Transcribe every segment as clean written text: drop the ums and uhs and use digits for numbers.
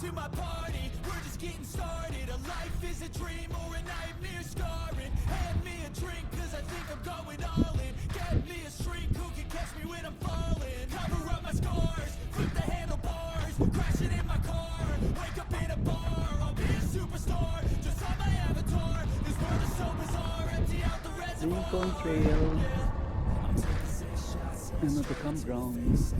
to my party, we're just getting started. A life is a dream or a nightmare scarring. Hand me a drink cause I think I'm going all in. Get me a shrink who can catch me when I'm falling. Cover up my scars, flip the handlebars, crashing in my car, wake up in a bar. I'll be a superstar, just on my avatar. This world is so bizarre, empty out the reservoir. Lincoln Trail and the campgrounds.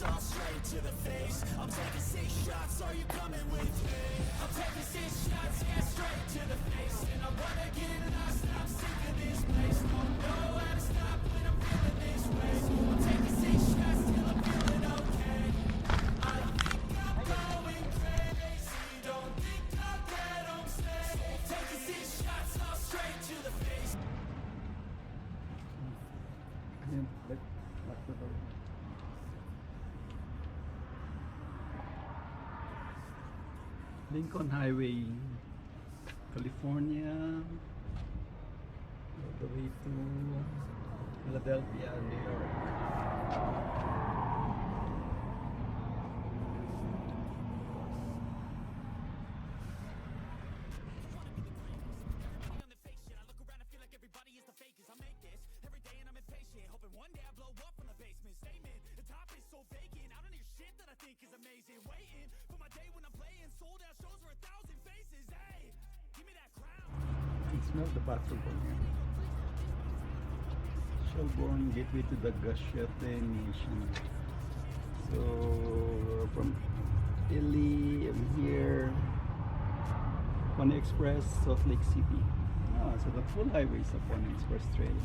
All straight to the face. I'm taking 6 shots, are you coming with me? I'm taking 6 shots, yeah, straight to the face. And I wanna get lost, I'm sick of this place. Don't know how to stop when I'm feeling this way. I'm taking 6 shots till I'm feeling okay. I think I'm going crazy. Don't think I'll get home safe. Taking 6 shots, all straight to the face. Lincoln Highway, California, all the way to Philadelphia, New York. Smell the bathroom from here. Schellbourne, gateway to the Gashete Nation. So from Italy, I'm here. Pony Express, Salt Lake City. Ah, so the full highway is a Pony Express trail.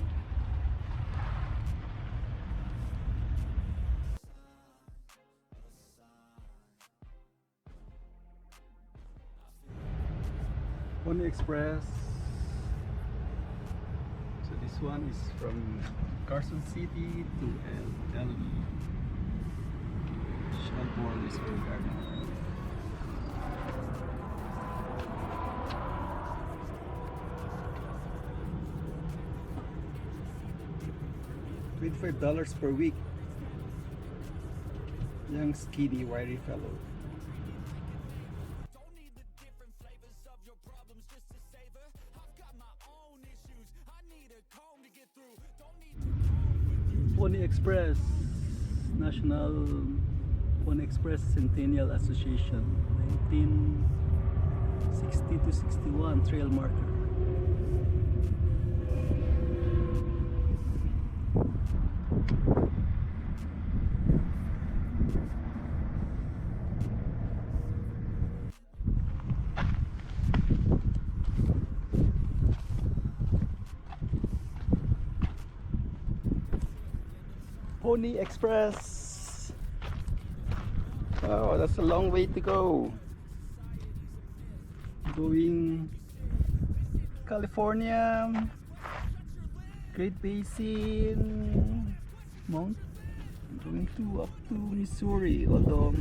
Pony Express. This one is from Carson City to LE. Schellbourne is where we are now. $25 per week. Young, skinny, wiry fellow. Pony Express, National Pony Express Centennial Association, 1960 to 61 trail marker. Pony Express. Oh, that's a long way to go. Going California, Great Basin, Mount, going up to Missouri. Although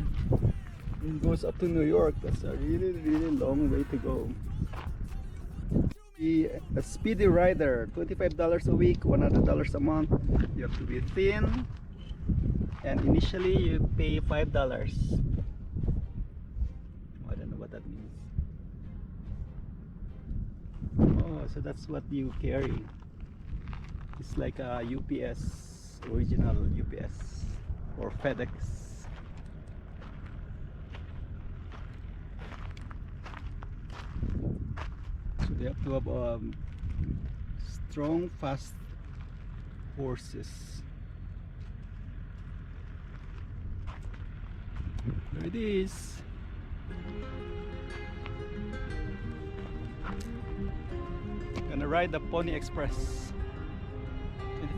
it goes up to New York, that's a really long way to go. A speedy rider, $25 a week, $100 a month. You have to be thin, and initially you pay $5. I don't know what that means. Oh, so that's what you carry. It's like a UPS, original UPS or FedEx. So they have to have strong, fast horses. There it is. Gonna ride the Pony Express.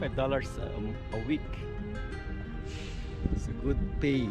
$25 a week. It's a good pay.